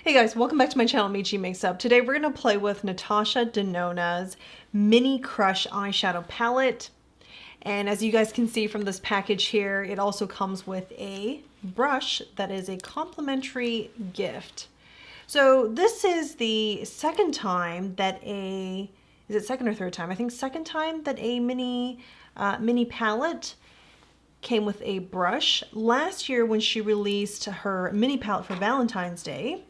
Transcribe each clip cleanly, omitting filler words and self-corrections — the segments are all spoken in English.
Hey guys, welcome back to my channel, Michi Makes Up. Today we're going to play with Natasha Denona's Mini Crush eyeshadow palette. And as you guys can see from this package here, it also comes with a brush that is a complimentary gift. So this is the second time that is it second or third time? I think second time that a mini palette came with a brush. Last year when she released her mini palette for Valentine's Day,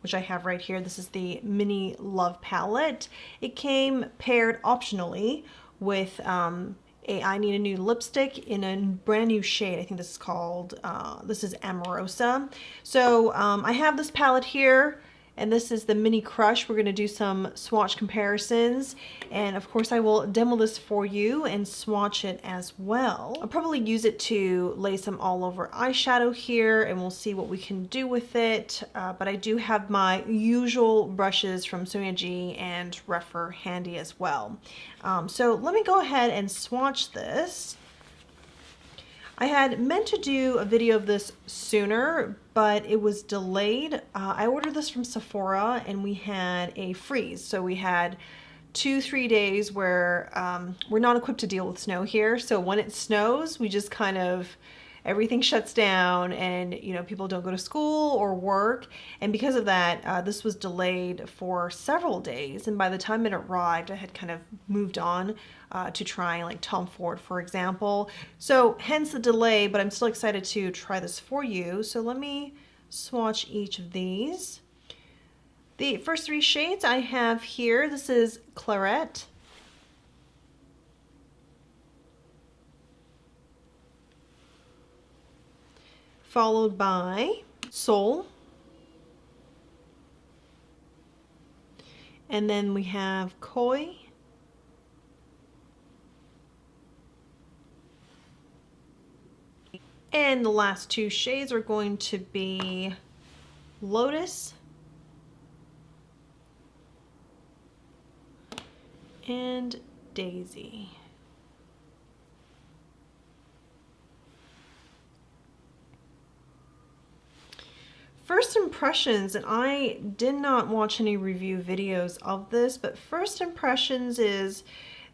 which I have right here. This is the Mini Love palette. It came paired optionally with I Need a New Lipstick in a brand new shade. I think this is called, this is Amorosa. So I have this palette here, and this is the Mini Crush. We're going to do some swatch comparisons, and of course I will demo this for you and swatch it as well. I'll probably use it to lay some all over eyeshadow here, and we'll see what we can do with it. But I do have my usual brushes from Sonia G and Rephr handy as well. So let me go ahead and swatch this. I had meant to do a video of this sooner, but it was delayed. I ordered this from Sephora and we had a freeze. So we had 2-3 days where we're not equipped to deal with snow here. So when it snows, we just kind of, everything shuts down and, you know, people don't go to school or work. And because of that, this was delayed for several days. And by the time it arrived, I had kind of moved on to trying like Tom Ford, for example. So hence the delay, but I'm still excited to try this for you. So let me swatch each of these. The first 3 shades I have here, this is Claret, followed by Soul, and then we have Koi, and the last 2 shades are going to be Lotus and Daisy. First impressions, and I did not watch any review videos of this, but first impressions is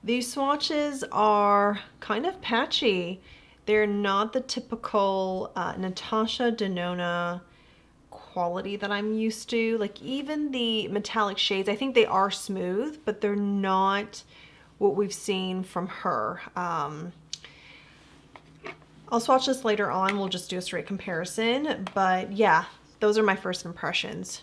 these swatches are kind of patchy. They're not the typical Natasha Denona quality that I'm used to. Like even the metallic shades, I think they are smooth, but they're not what we've seen from her. I'll swatch this later on. We'll just do a straight comparison, but yeah, those are my first impressions.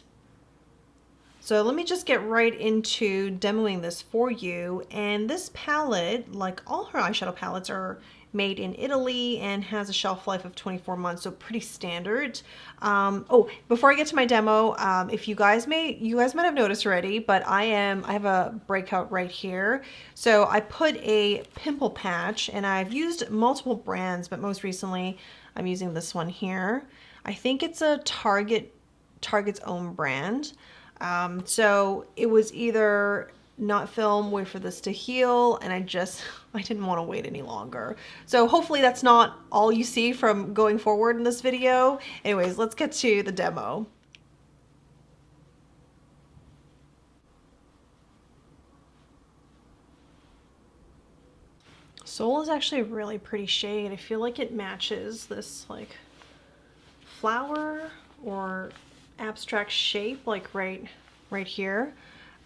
So let me just get right into demoing this for you. And this palette, like all her eyeshadow palettes, are made in Italy and has a shelf life of 24 months, so pretty standard. Oh, before I get to my demo, if you guys might have noticed already, but I have a breakout right here. So I put a pimple patch, and I've used multiple brands, but most recently I'm using this one here. I think it's a Target's own brand. So it was either not film, wait for this to heal, and I didn't want to wait any longer. So hopefully that's not all you see from going forward in this video. Anyways, let's get to the demo. Soul is actually a really pretty shade. I feel like it matches this like flower or abstract shape, like right here.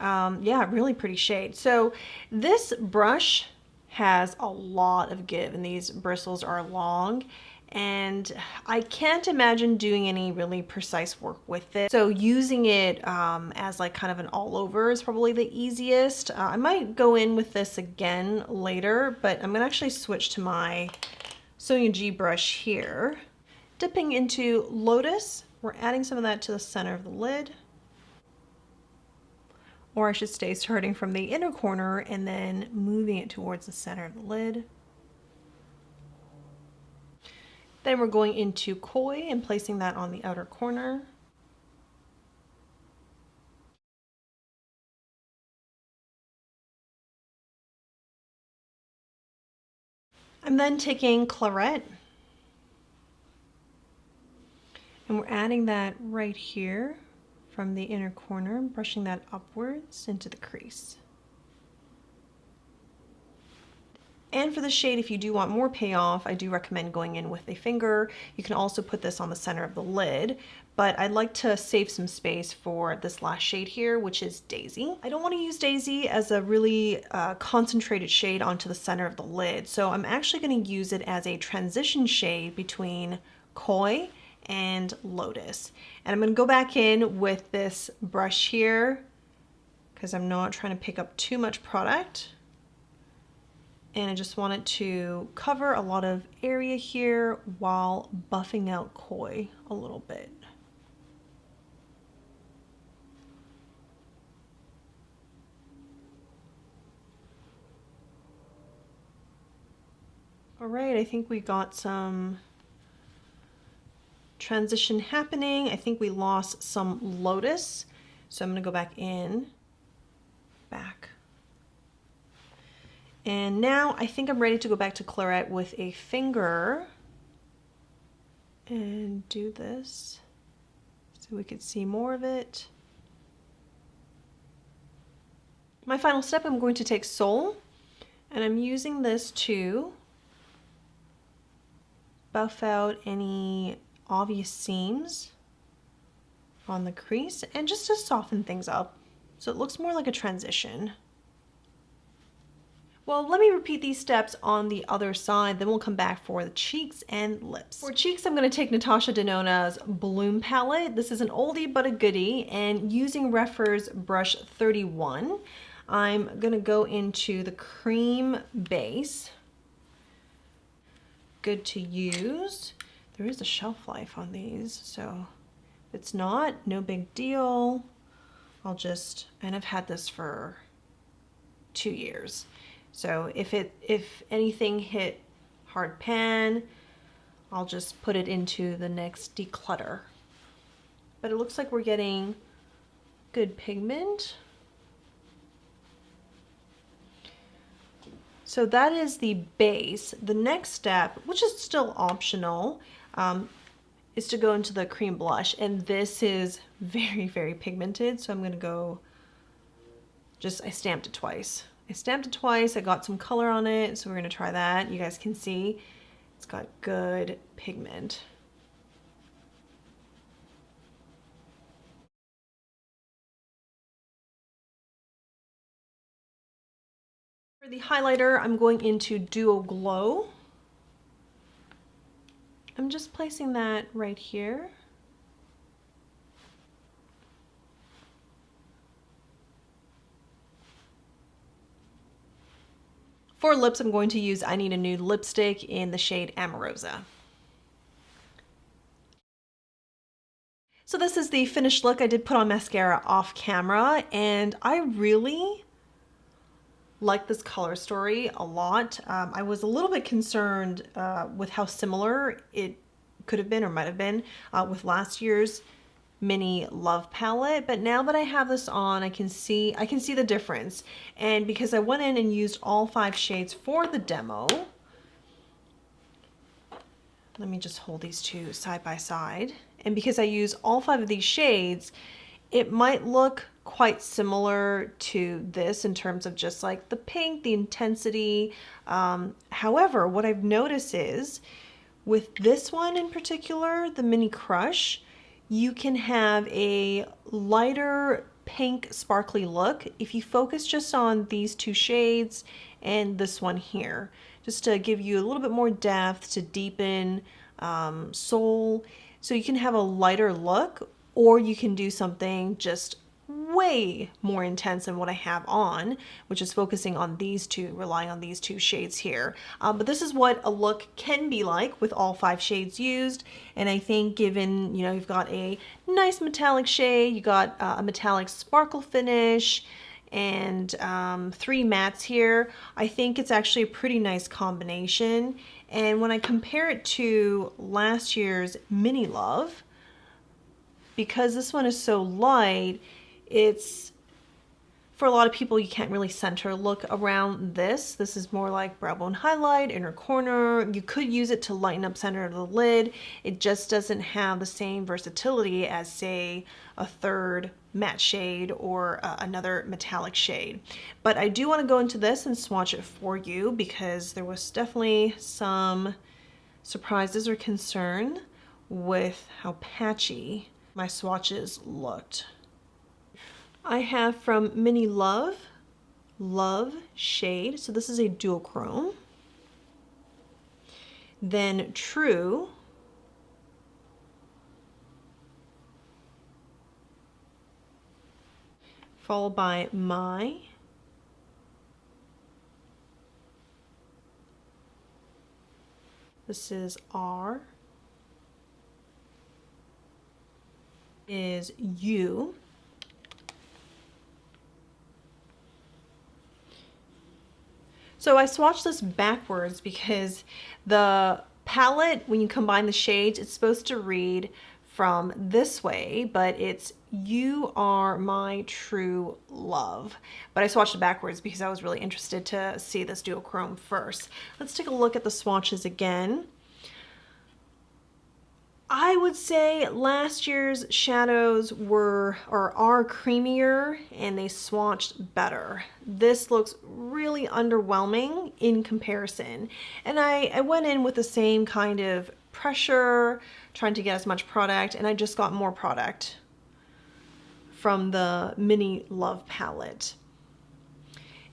Yeah, really pretty shade. So this brush has a lot of give, and these bristles are long, and I can't imagine doing any really precise work with it. So using it as like kind of an all over is probably the easiest. I might go in with this again later, but I'm gonna actually switch to my Sonia G brush here. Dipping into Lotus, we're adding some of that to the center of the lid. Or I should say starting from the inner corner and then moving it towards the center of the lid. Then we're going into Koi and placing that on the outer corner. I'm then taking Claret, and we're adding that right here from the inner corner, brushing that upwards into the crease. And for the shade, if you do want more payoff, I do recommend going in with a finger. You can also put this on the center of the lid, but I'd like to save some space for this last shade here, which is Daisy. I don't want to use Daisy as a really concentrated shade onto the center of the lid, so I'm actually going to use it as a transition shade between Koi and Lotus. And I'm going to go back in with this brush here because I'm not trying to pick up too much product. And I just want it to cover a lot of area here while buffing out Koi a little bit. All right, I think we got some transition happening. I think we lost some Lotus. So I'm gonna go back in, back. And now I think I'm ready to go back to Claret with a finger and do this so we could see more of it. My final step, I'm going to take Soul, and I'm using this to buff out any obvious seams on the crease and just to soften things up so it looks more like a transition. Well, let me repeat these steps on the other side, then we'll come back for the cheeks and lips. For cheeks, I'm going to take Natasha Denona's Bloom palette. This is an oldie but a goodie, and using Rephr's brush 31, I'm going to go into the cream base. Good to use. There is a shelf life on these, so if it's not, no big deal. And I've had this for 2 years. So if anything hit hard pan, I'll just put it into the next declutter. But it looks like we're getting good pigment. So that is the base. The next step, which is still optional, is to go into the cream blush. And this is very, very pigmented. So I'm gonna go, I stamped it twice. I got some color on it, so we're gonna try that. You guys can see it's got good pigment. For the highlighter, I'm going into Duo Glow. I'm just placing that right here. For lips, I'm going to use I Need a Nude lipstick in the shade Amorosa. So this is the finished look. I did put on mascara off camera, and I really like this color story a lot. I was a little bit concerned with how similar it could have been or might have been with last year's Mini Love palette, but now that I have this on, I can see the difference. And because I went in and used all 5 shades for the demo, let me just hold these two side by side. And because I use all 5 of these shades, it might look quite similar to this in terms of just like the pink, the intensity. However, what I've noticed is with this one in particular, the Mini Crush, you can have a lighter pink sparkly look if you focus just on these 2 shades and this one here, just to give you a little bit more depth, to deepen soul. So you can have a lighter look, or you can do something just way more intense than what I have on, which is focusing on these 2, relying on these 2 shades here. But this is what a look can be like with all 5 shades used. And I think given, you've got a nice metallic shade, you got a metallic sparkle finish, and 3 mattes here, I think it's actually a pretty nice combination. And when I compare it to last year's Mini Love, because this one is so light, it's For a lot of people, you can't really center look around this. This is more like brow bone highlight, inner corner. You could use it to lighten up center of the lid. It just doesn't have the same versatility as, say, a third matte shade or another metallic shade. But I do want to go into this and swatch it for you because there was definitely some surprises or concern with how patchy my swatches looked. I have from Mini Love shade. So this is a duochrome. Then True. Followed by My. This is R. Is U. So I swatched this backwards because the palette, when you combine the shades, it's supposed to read from this way, but it's You Are My True Love. But I swatched it backwards because I was really interested to see this duochrome first. Let's take a look at the swatches again. I would say last year's shadows were or are creamier and they swatched better. This looks really underwhelming in comparison. And I went in with the same kind of pressure, trying to get as much product, and I just got more product from the Mini Love palette.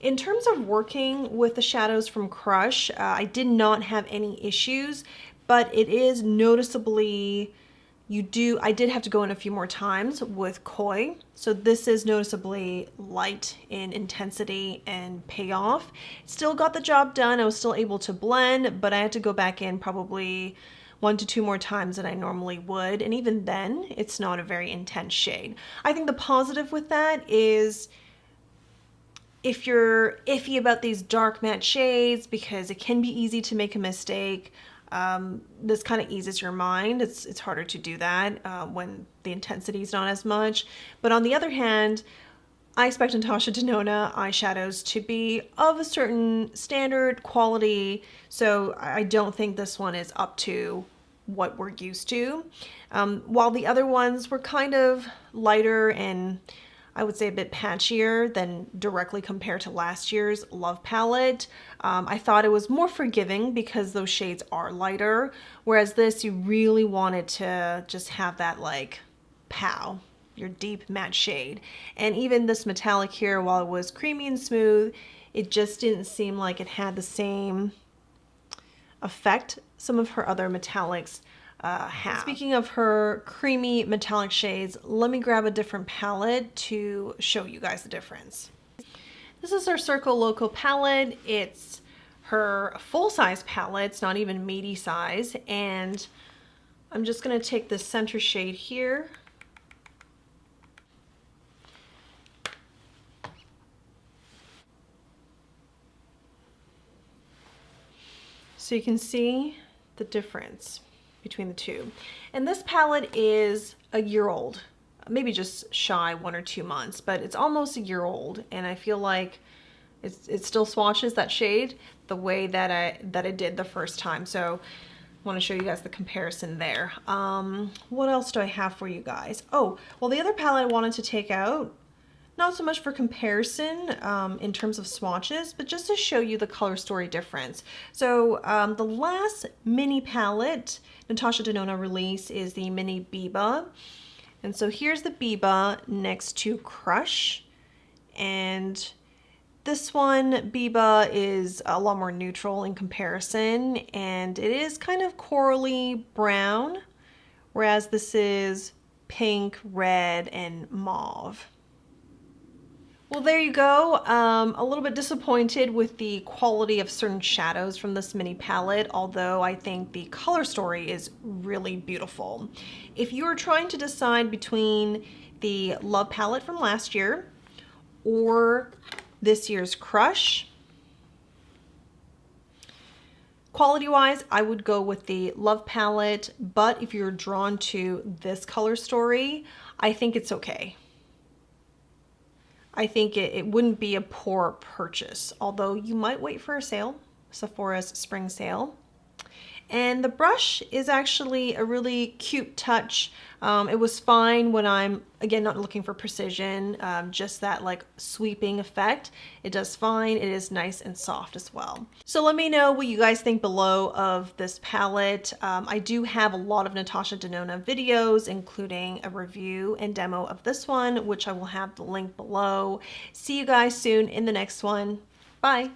In terms of working with the shadows from Crush, I did not have any issues, but it is noticeably, I did have to go in a few more times with Koi. So this is noticeably light in intensity and payoff. Still got the job done. I was still able to blend, but I had to go back in probably 1 to 2 more times than I normally would. And even then, it's not a very intense shade. I think the positive with that is if you're iffy about these dark matte shades, because it can be easy to make a mistake, this kind of eases your mind. It's harder to do that when the intensity is not as much. But on the other hand, I expect Natasha Denona eyeshadows to be of a certain standard quality, so I don't think this one is up to what we're used to. While the other ones were kind of lighter and I would say a bit patchier than directly compared to last year's Love palette. I thought it was more forgiving because those shades are lighter, whereas this, you really wanted to just have that like pow, your deep matte shade. And even this metallic here, while it was creamy and smooth, it just didn't seem like it had the same effect some of her other metallics have. Speaking of her creamy metallic shades, let me grab a different palette to show you guys the difference. This is her Circo Loco palette. It's her full-size palette. It's not even meaty size. And I'm just going to take this center shade here. So you can see the difference between the two. And this palette is a year old, maybe just shy 1 or 2 months, but it's almost a year old, and I feel like it still swatches that shade the way that I did the first time. So I want to show you guys the comparison there. What else do I have for you guys? Oh, well, the other palette I wanted to take out, not so much for comparison in terms of swatches, but just to show you the color story difference. So the last mini palette Natasha Denona release is the Mini Biba. And so here's the Biba next to Crush. And this one, Biba, is a lot more neutral in comparison, and it is kind of corally brown, whereas this is pink, red, and mauve. Well, there you go. A little bit disappointed with the quality of certain shadows from this mini palette, although I think the color story is really beautiful. If you are trying to decide between the Love palette from last year or this year's Crush, quality-wise, I would go with the Love palette, but if you're drawn to this color story, I think it's okay. I think it wouldn't be a poor purchase, although you might wait for a sale, Sephora's spring sale. And the brush is actually a really cute touch. It was fine when I'm, again, not looking for precision, just that like sweeping effect. It does fine. It is nice and soft as well. So let me know what you guys think below of this palette. I do have a lot of Natasha Denona videos, including a review and demo of this one, which I will have the link below. See you guys soon in the next one. Bye.